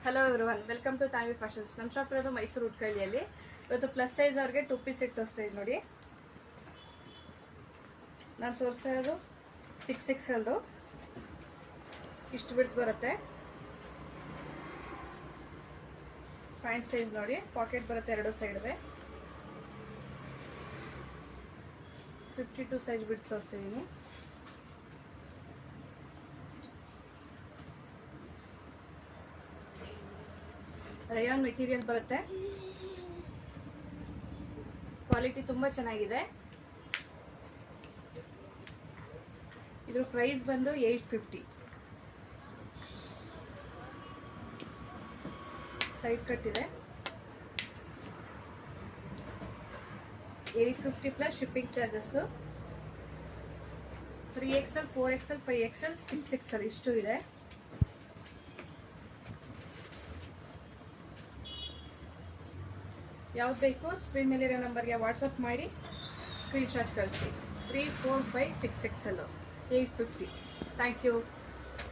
Hello everyone, welcome to Tanvi fashions. ನಮ್ಮ shop ಇರೋದು ಮೈಸೂರು ಉಟ್ಕಳ್ಳಿಯಲ್ಲಿ. ಇವತ್ತು ಪ್ಲಸ್ ಸೈಜ್ ಅವ್ರಿಗೆ 2 ಪೀಸ್ ಸೆಟ್ ತೋರಿಸ್ತಾ ಇದ್ದೀನಿ ನೋಡಿ. ನಾನು ತೋರಿಸ್ತಾ ಇರೋದು 6XL. ಇಷ್ಟು ಬಿಡ್ತು ಬರುತ್ತೆ. ಪ್ಯಾಂಟ್ ಸೈಜ್ ನೋಡಿ, ಪಾಕೆಟ್ ಬರುತ್ತೆ ಎರಡು ಸೈಡ್ಗೆ. 52 ಸೈಜ್ ಬಿಟ್ಟು ತೋರಿಸ್ತಿದ್ದೀನಿ. ರಯಾನ್ ಮೆಟೀರಿಯಲ್ ಬರುತ್ತೆ, ಕ್ವಾಲಿಟಿ ತುಂಬ ಚೆನ್ನಾಗಿದೆ. ಇದ್ರ ಪ್ರೈಸ್ ಬಂದು 850. ಸೈಡ್ ಕಟ್ ಇದೆ. 850 plus shipping charges. 3XL, 4XL, 5XL, 6XL ಇಷ್ಟು ಇದೆ. ಯಾವ್ದು ಬೇಕು ಸ್ಕ್ರೀನ್ ಮೇಲಿರೋ ನಂಬರ್ಗೆ ವಾಟ್ಸಪ್ ಮಾಡಿ ಸ್ಕ್ರೀನ್ಶಾಟ್ ಕಳಿಸಿ. 3, 4, 5, 6XL 850. Thank you.